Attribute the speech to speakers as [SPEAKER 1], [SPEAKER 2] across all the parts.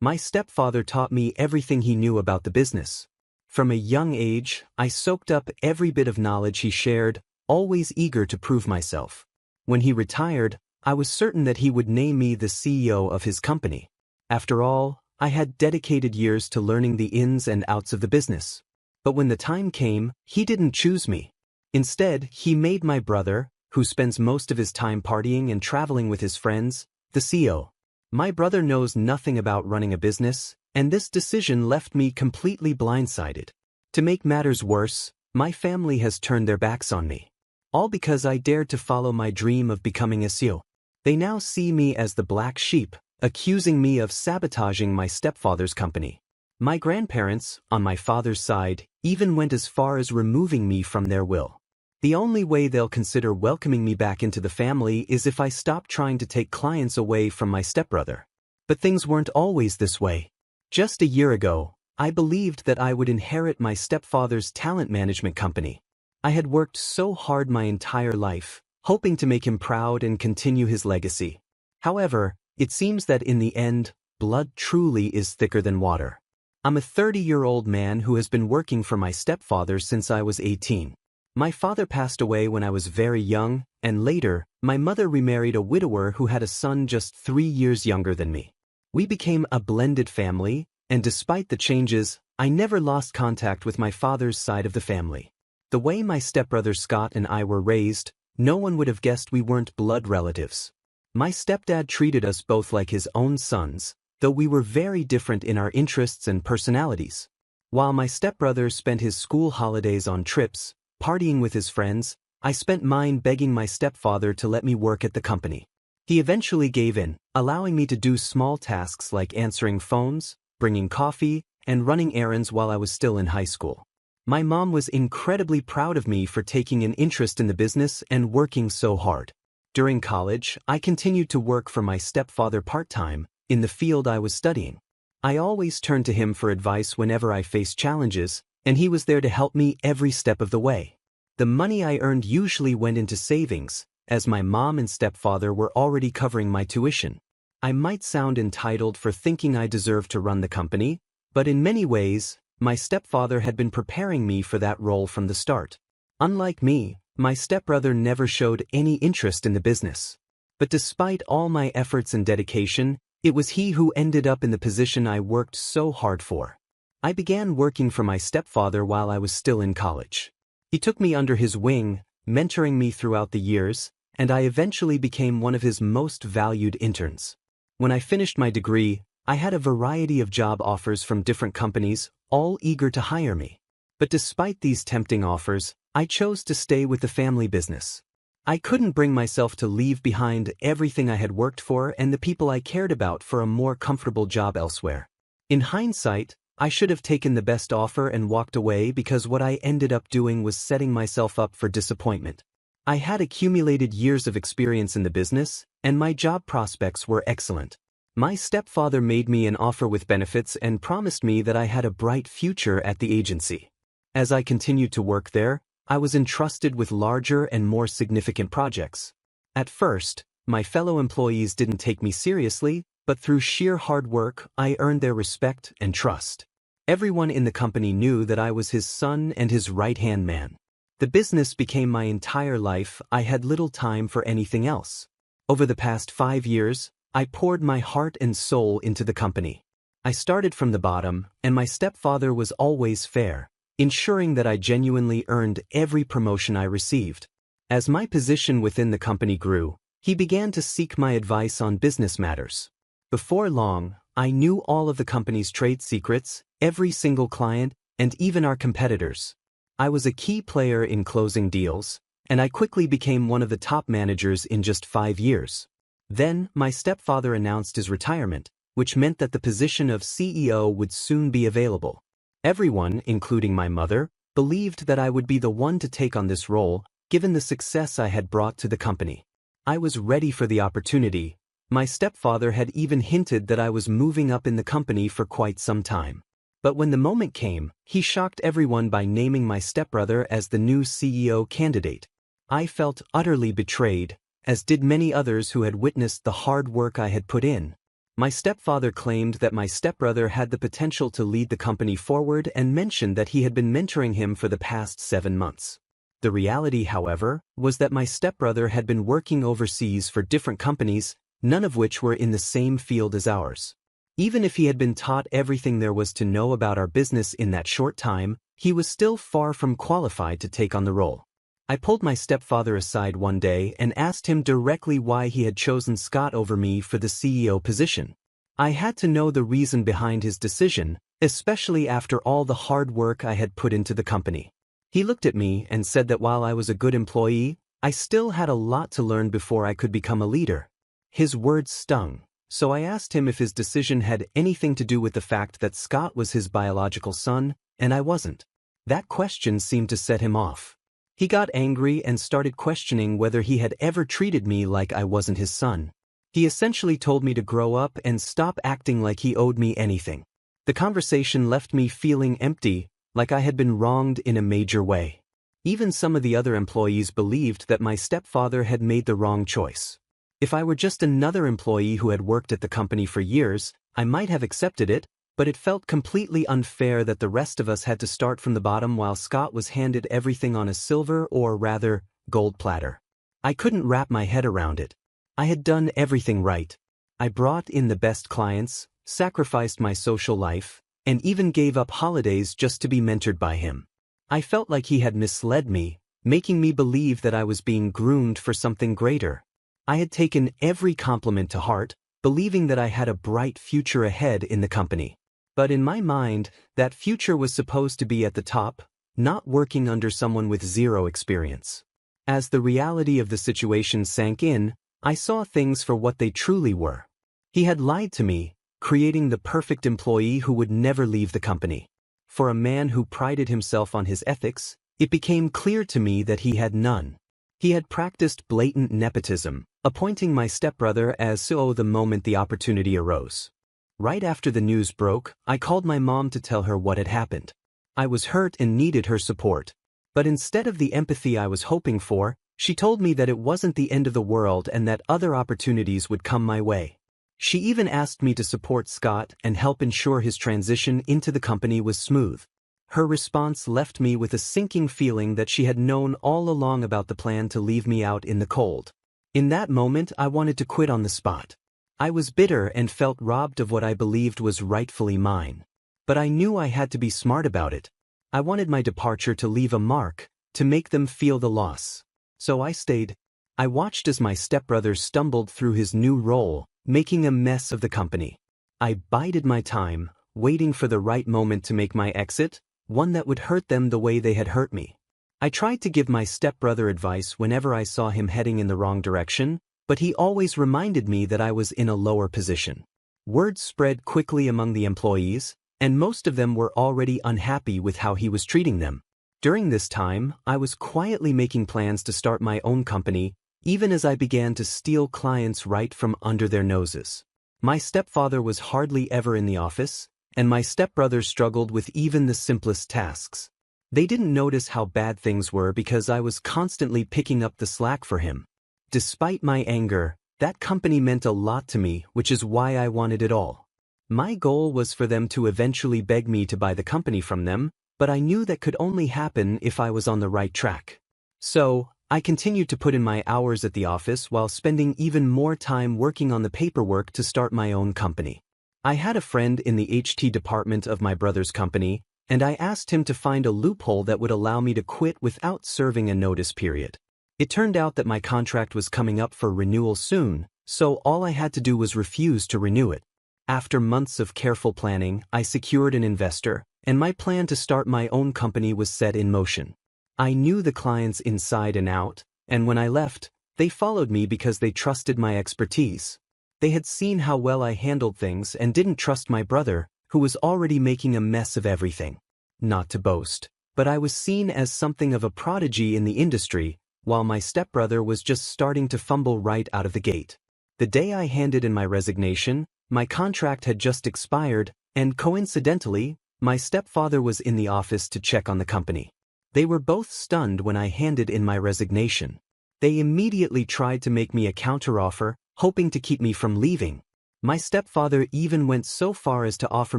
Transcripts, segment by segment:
[SPEAKER 1] My stepfather taught me everything he knew about the business. From a young age, I soaked up every bit of knowledge he shared, always eager to prove myself. When he retired, I was certain that he would name me the CEO of his company. After all, I had dedicated years to learning the ins and outs of the business. But when the time came, he didn't choose me. Instead, he made my brother, who spends most of his time partying and traveling with his friends, the CEO. My brother knows nothing about running a business, and this decision left me completely blindsided. To make matters worse, my family has turned their backs on me. All because I dared to follow my dream of becoming a CEO. They now see me as the black sheep, accusing me of sabotaging my stepfather's company. My grandparents, on my father's side, even went as far as removing me from their will. The only way they'll consider welcoming me back into the family is if I stop trying to take clients away from my stepbrother. But things weren't always this way. Just a year ago, I believed that I would inherit my stepfather's talent management company. I had worked so hard my entire life, hoping to make him proud and continue his legacy. However, it seems that in the end, blood truly is thicker than water. I'm a 30-year-old man who has been working for my stepfather since I was 18. My father passed away when I was very young, and later, my mother remarried a widower who had a son just 3 years younger than me. We became a blended family, and despite the changes, I never lost contact with my father's side of the family. The way my stepbrother Scott and I were raised, no one would have guessed we weren't blood relatives. My stepdad treated us both like his own sons, though we were very different in our interests and personalities. While my stepbrother spent his school holidays on trips, partying with his friends, I spent mine begging my stepfather to let me work at the company. He eventually gave in, allowing me to do small tasks like answering phones, bringing coffee, and running errands while I was still in high school. My mom was incredibly proud of me for taking an interest in the business and working so hard. During college, I continued to work for my stepfather part-time, in the field I was studying. I always turned to him for advice whenever I faced challenges, and he was there to help me every step of the way. The money I earned usually went into savings, as my mom and stepfather were already covering my tuition. I might sound entitled for thinking I deserved to run the company, but in many ways, my stepfather had been preparing me for that role from the start. Unlike me, my stepbrother never showed any interest in the business. But despite all my efforts and dedication, it was he who ended up in the position I worked so hard for. I began working for my stepfather while I was still in college. He took me under his wing, mentoring me throughout the years, and I eventually became one of his most valued interns. When I finished my degree, I had a variety of job offers from different companies, all eager to hire me. But despite these tempting offers, I chose to stay with the family business. I couldn't bring myself to leave behind everything I had worked for and the people I cared about for a more comfortable job elsewhere. In hindsight, I should have taken the best offer and walked away because what I ended up doing was setting myself up for disappointment. I had accumulated years of experience in the business, and my job prospects were excellent. My stepfather made me an offer with benefits and promised me that I had a bright future at the agency. As I continued to work there, I was entrusted with larger and more significant projects. At first, my fellow employees didn't take me seriously, but through sheer hard work, I earned their respect and trust. Everyone in the company knew that I was his son and his right-hand man. The business became my entire life. I had little time for anything else. Over the past 5 years, I poured my heart and soul into the company. I started from the bottom, and my stepfather was always fair, ensuring that I genuinely earned every promotion I received. As my position within the company grew, he began to seek my advice on business matters. Before long, I knew all of the company's trade secrets, every single client, and even our competitors. I was a key player in closing deals, and I quickly became one of the top managers in just 5 years. Then, my stepfather announced his retirement, which meant that the position of CEO would soon be available. Everyone, including my mother, believed that I would be the one to take on this role, given the success I had brought to the company. I was ready for the opportunity. My stepfather had even hinted that I was moving up in the company for quite some time. But when the moment came, he shocked everyone by naming my stepbrother as the new CEO candidate. I felt utterly betrayed, as did many others who had witnessed the hard work I had put in. My stepfather claimed that my stepbrother had the potential to lead the company forward and mentioned that he had been mentoring him for the past 7 months. The reality, however, was that my stepbrother had been working overseas for different companies, none of which were in the same field as ours. Even if he had been taught everything there was to know about our business in that short time, he was still far from qualified to take on the role. I pulled my stepfather aside one day and asked him directly why he had chosen Scott over me for the CEO position. I had to know the reason behind his decision, especially after all the hard work I had put into the company. He looked at me and said that while I was a good employee, I still had a lot to learn before I could become a leader. His words stung, so I asked him if his decision had anything to do with the fact that Scott was his biological son, and I wasn't. That question seemed to set him off. He got angry and started questioning whether he had ever treated me like I wasn't his son. He essentially told me to grow up and stop acting like he owed me anything. The conversation left me feeling empty, like I had been wronged in a major way. Even some of the other employees believed that my stepfather had made the wrong choice. If I were just another employee who had worked at the company for years, I might have accepted it, but it felt completely unfair that the rest of us had to start from the bottom while Scott was handed everything on a silver or rather, gold platter. I couldn't wrap my head around it. I had done everything right. I brought in the best clients, sacrificed my social life, and even gave up holidays just to be mentored by him. I felt like he had misled me, making me believe that I was being groomed for something greater. I had taken every compliment to heart, believing that I had a bright future ahead in the company. But in my mind, that future was supposed to be at the top, not working under someone with zero experience. As the reality of the situation sank in, I saw things for what they truly were. He had lied to me, creating the perfect employee who would never leave the company. For a man who prided himself on his ethics, it became clear to me that he had none. He had practiced blatant nepotism, appointing my stepbrother as CEO the moment the opportunity arose. Right after the news broke, I called my mom to tell her what had happened. I was hurt and needed her support. But instead of the empathy I was hoping for, she told me that it wasn't the end of the world and that other opportunities would come my way. She even asked me to support Scott and help ensure his transition into the company was smooth. Her response left me with a sinking feeling that she had known all along about the plan to leave me out in the cold. In that moment, I wanted to quit on the spot. I was bitter and felt robbed of what I believed was rightfully mine. But I knew I had to be smart about it. I wanted my departure to leave a mark, to make them feel the loss. So I stayed. I watched as my stepbrother stumbled through his new role, making a mess of the company. I bided my time, waiting for the right moment to make my exit, one that would hurt them the way they had hurt me. I tried to give my stepbrother advice whenever I saw him heading in the wrong direction, but he always reminded me that I was in a lower position. Word spread quickly among the employees, and most of them were already unhappy with how he was treating them. During this time, I was quietly making plans to start my own company, even as I began to steal clients right from under their noses. My stepfather was hardly ever in the office, and my stepbrother struggled with even the simplest tasks. They didn't notice how bad things were because I was constantly picking up the slack for him. Despite my anger, that company meant a lot to me, which is why I wanted it all. My goal was for them to eventually beg me to buy the company from them, but I knew that could only happen if I was on the right track. So, I continued to put in my hours at the office while spending even more time working on the paperwork to start my own company. I had a friend in the HT department of my brother's company, and I asked him to find a loophole that would allow me to quit without serving a notice period. It turned out that my contract was coming up for renewal soon, so all I had to do was refuse to renew it. After months of careful planning, I secured an investor, and my plan to start my own company was set in motion. I knew the clients inside and out, and when I left, they followed me because they trusted my expertise. They had seen how well I handled things and didn't trust my brother, who was already making a mess of everything. Not to boast, but I was seen as something of a prodigy in the industry, while my stepbrother was just starting to fumble right out of the gate. The day I handed in my resignation, my contract had just expired, and coincidentally, my stepfather was in the office to check on the company. They were both stunned when I handed in my resignation. They immediately tried to make me a counteroffer, hoping to keep me from leaving. My stepfather even went so far as to offer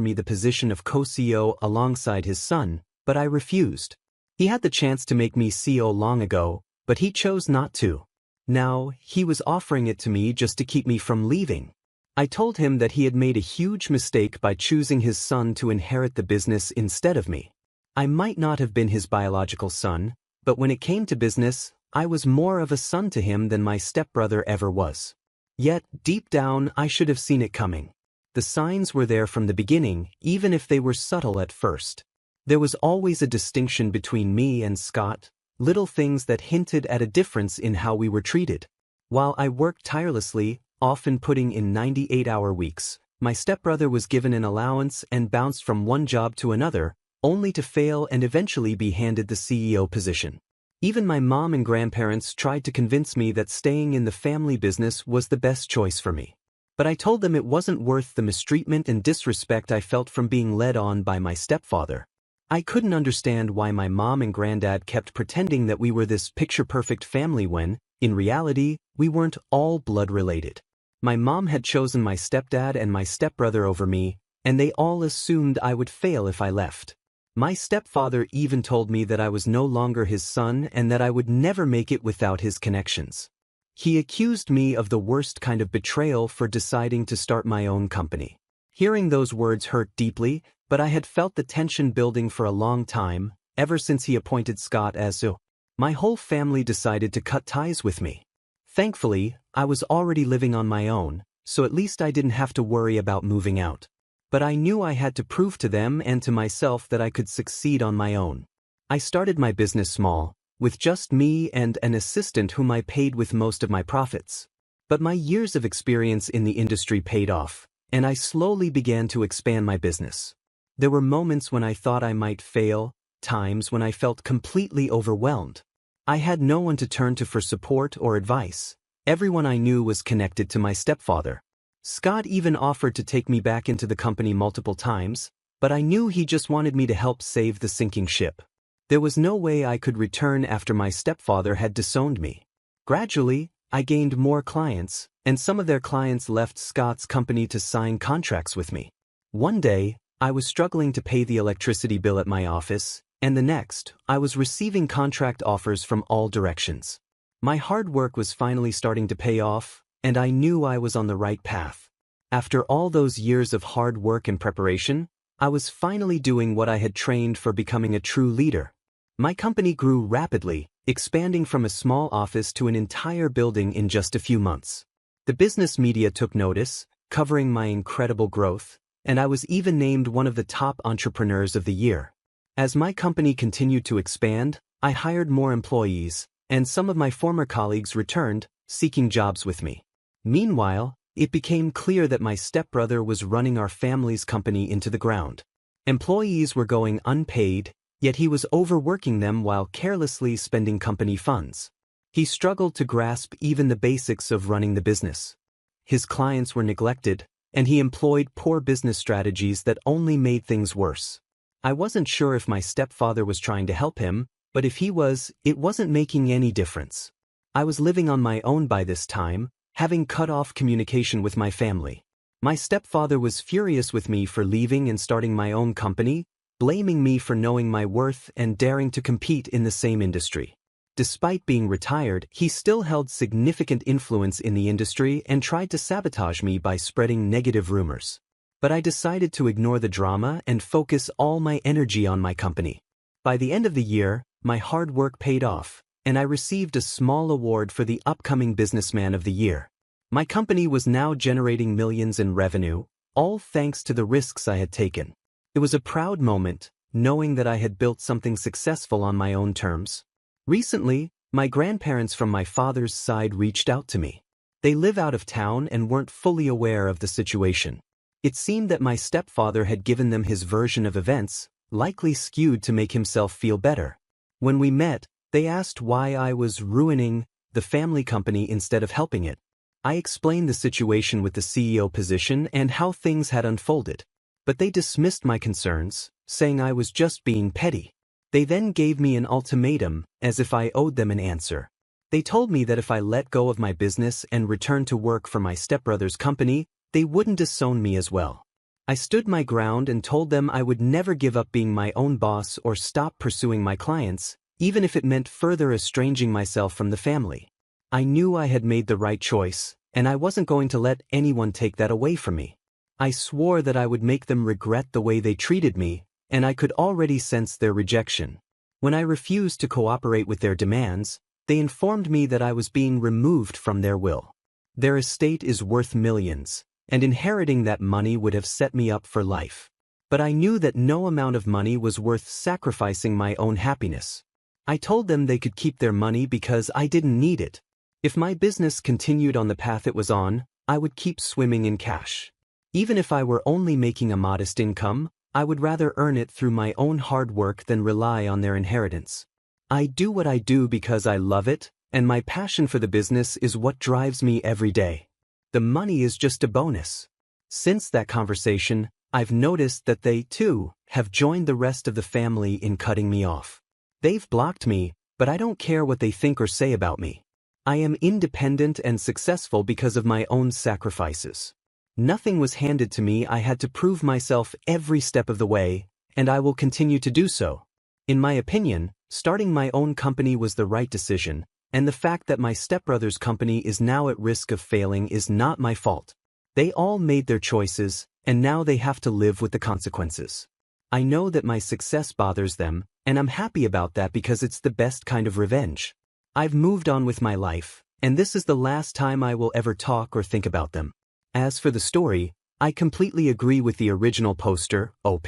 [SPEAKER 1] me the position of co-CEO alongside his son, but I refused. He had the chance to make me CEO long ago, but he chose not to. Now, he was offering it to me just to keep me from leaving. I told him that he had made a huge mistake by choosing his son to inherit the business instead of me. I might not have been his biological son, but when it came to business, I was more of a son to him than my stepbrother ever was. Yet, deep down, I should have seen it coming. The signs were there from the beginning, even if they were subtle at first. There was always a distinction between me and Scott, little things that hinted at a difference in how we were treated. While I worked tirelessly, often putting in 98-hour weeks, my stepbrother was given an allowance and bounced from one job to another, only to fail and eventually be handed the CEO position. Even my mom and grandparents tried to convince me that staying in the family business was the best choice for me. But I told them it wasn't worth the mistreatment and disrespect I felt from being led on by my stepfather. I couldn't understand why my mom and granddad kept pretending that we were this picture-perfect family when, in reality, we weren't all blood-related. My mom had chosen my stepdad and my stepbrother over me, and they all assumed I would fail if I left. My stepfather even told me that I was no longer his son and that I would never make it without his connections. He accused me of the worst kind of betrayal for deciding to start my own company. Hearing those words hurt deeply, but I had felt the tension building for a long time, ever since he appointed Scott as CEO. My whole family decided to cut ties with me. Thankfully, I was already living on my own, so at least I didn't have to worry about moving out. But I knew I had to prove to them and to myself that I could succeed on my own. I started my business small, with just me and an assistant whom I paid with most of my profits. But my years of experience in the industry paid off, and I slowly began to expand my business. There were moments when I thought I might fail, times when I felt completely overwhelmed. I had no one to turn to for support or advice. Everyone I knew was connected to my stepfather. Scott even offered to take me back into the company multiple times, but I knew he just wanted me to help save the sinking ship. There was no way I could return after my stepfather had disowned me. Gradually, I gained more clients, and some of their clients left Scott's company to sign contracts with me. One day, I was struggling to pay the electricity bill at my office, and the next, I was receiving contract offers from all directions. My hard work was finally starting to pay off, and I knew I was on the right path. After all those years of hard work and preparation, I was finally doing what I had trained for, becoming a true leader. My company grew rapidly, expanding from a small office to an entire building in just a few months. The business media took notice, covering my incredible growth, and I was even named one of the top entrepreneurs of the year. As my company continued to expand, I hired more employees, and some of my former colleagues returned, seeking jobs with me. Meanwhile, it became clear that my stepbrother was running our family's company into the ground. Employees were going unpaid, yet he was overworking them while carelessly spending company funds. He struggled to grasp even the basics of running the business. His clients were neglected, and he employed poor business strategies that only made things worse. I wasn't sure if my stepfather was trying to help him, but if he was, it wasn't making any difference. I was living on my own by this time, having cut off communication with my family. My stepfather was furious with me for leaving and starting my own company, blaming me for knowing my worth and daring to compete in the same industry. Despite being retired, he still held significant influence in the industry and tried to sabotage me by spreading negative rumors. But I decided to ignore the drama and focus all my energy on my company. By the end of the year, my hard work paid off, and I received a small award for the upcoming Businessman of the Year. My company was now generating millions in revenue, all thanks to the risks I had taken. It was a proud moment, knowing that I had built something successful on my own terms. Recently, my grandparents from my father's side reached out to me. They live out of town and weren't fully aware of the situation. It seemed that my stepfather had given them his version of events, likely skewed to make himself feel better. When we met, they asked why I was ruining the family company instead of helping it. I explained the situation with the CEO position and how things had unfolded, but they dismissed my concerns, saying I was just being petty. They then gave me an ultimatum, as if I owed them an answer. They told me that if I let go of my business and returned to work for my stepbrother's company, they wouldn't disown me as well. I stood my ground and told them I would never give up being my own boss or stop pursuing my clients, even if it meant further estranging myself from the family. I knew I had made the right choice, and I wasn't going to let anyone take that away from me. I swore that I would make them regret the way they treated me, and I could already sense their rejection. When I refused to cooperate with their demands, they informed me that I was being removed from their will. Their estate is worth millions, and inheriting that money would have set me up for life. But I knew that no amount of money was worth sacrificing my own happiness. I told them they could keep their money because I didn't need it. If my business continued on the path it was on, I would keep swimming in cash. Even if I were only making a modest income, I would rather earn it through my own hard work than rely on their inheritance. I do what I do because I love it, and my passion for the business is what drives me every day. The money is just a bonus. Since that conversation, I've noticed that they, too, have joined the rest of the family in cutting me off. They've blocked me, but I don't care what they think or say about me. I am independent and successful because of my own sacrifices. Nothing was handed to me. I had to prove myself every step of the way, and I will continue to do so. In my opinion, starting my own company was the right decision, and the fact that my stepbrother's company is now at risk of failing is not my fault. They all made their choices, and now they have to live with the consequences. I know that my success bothers them, and I'm happy about that because it's the best kind of revenge. I've moved on with my life, and this is the last time I will ever talk or think about them. As for the story, I completely agree with the original poster, OP.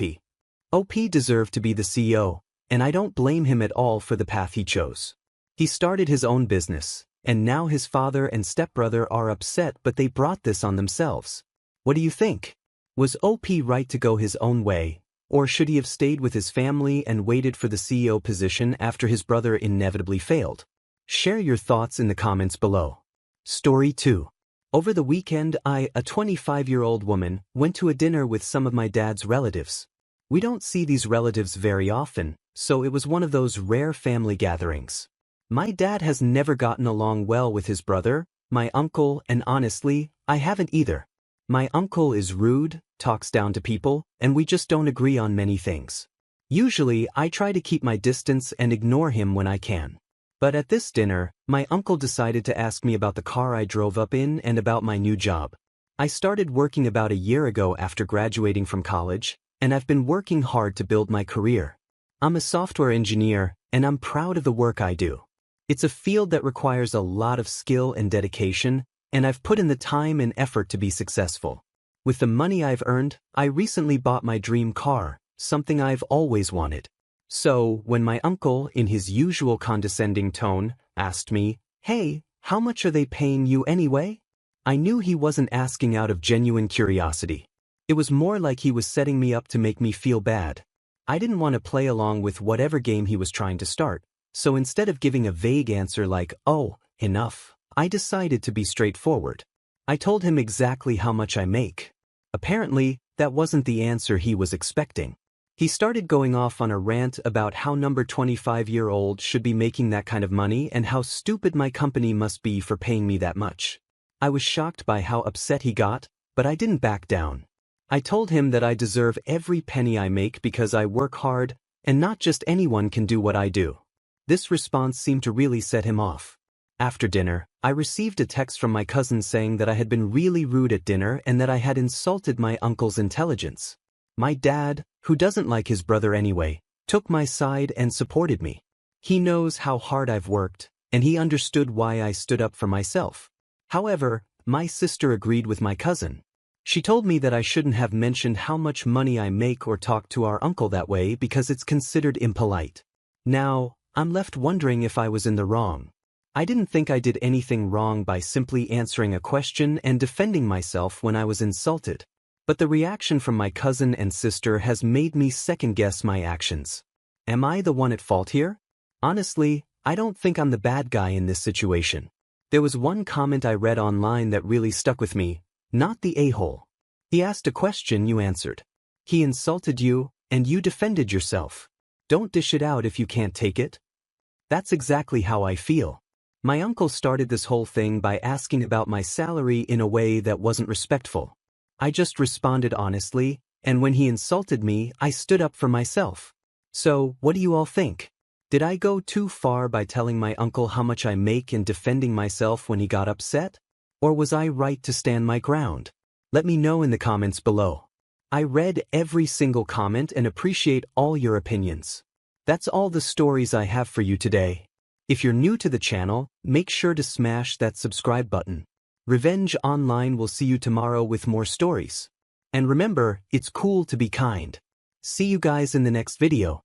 [SPEAKER 1] OP deserved to be the CEO, and I don't blame him at all for the path he chose. He started his own business, and now his father and stepbrother are upset, but they brought this on themselves. What do you think? Was OP right to go his own way, or should he have stayed with his family and waited for the CEO position after his brother inevitably failed? Share your thoughts in the comments below. Story 2. Over the weekend, I, a 25-year-old woman, went to a dinner with some of my dad's relatives. We don't see these relatives very often, so it was one of those rare family gatherings. My dad has never gotten along well with his brother, my uncle, and honestly, I haven't either. My uncle is rude, talks down to people, and we just don't agree on many things. Usually, I try to keep my distance and ignore him when I can. But at this dinner, my uncle decided to ask me about the car I drove up in and about my new job. I started working about a year ago after graduating from college, and I've been working hard to build my career. I'm a software engineer, and I'm proud of the work I do. It's a field that requires a lot of skill and dedication, and I've put in the time and effort to be successful. With the money I've earned, I recently bought my dream car, something I've always wanted. So, when my uncle, in his usual condescending tone, asked me, "Hey, how much are they paying you anyway?" I knew he wasn't asking out of genuine curiosity. It was more like he was setting me up to make me feel bad. I didn't want to play along with whatever game he was trying to start, so instead of giving a vague answer like, "Oh, enough," I decided to be straightforward. I told him exactly how much I make. Apparently, that wasn't the answer he was expecting. He started going off on a rant about how number 25-year-old should be making that kind of money and how stupid my company must be for paying me that much. I was shocked by how upset he got, but I didn't back down. I told him that I deserve every penny I make because I work hard, and not just anyone can do what I do. This response seemed to really set him off. After dinner, I received a text from my cousin saying that I had been really rude at dinner and that I had insulted my uncle's intelligence. My dad, who doesn't like his brother anyway, took my side and supported me. He knows how hard I've worked, and he understood why I stood up for myself. However, my sister agreed with my cousin. She told me that I shouldn't have mentioned how much money I make or talk to our uncle that way because it's considered impolite. Now, I'm left wondering if I was in the wrong. I didn't think I did anything wrong by simply answering a question and defending myself when I was insulted. But the reaction from my cousin and sister has made me second-guess my actions. Am I the one at fault here? Honestly, I don't think I'm the bad guy in this situation. There was one comment I read online that really stuck with me, not the a-hole. He asked a question, you answered. He insulted you, and you defended yourself. Don't dish it out if you can't take it. That's exactly how I feel. My uncle started this whole thing by asking about my salary in a way that wasn't respectful. I just responded honestly, and when he insulted me, I stood up for myself. So, what do you all think? Did I go too far by telling my uncle how much I make and defending myself when he got upset? Or was I right to stand my ground? Let me know in the comments below. I read every single comment and appreciate all your opinions. That's all the stories I have for you today. If you're new to the channel, make sure to smash that subscribe button. Revenge Online will see you tomorrow with more stories. And remember, it's cool to be kind. See you guys in the next video.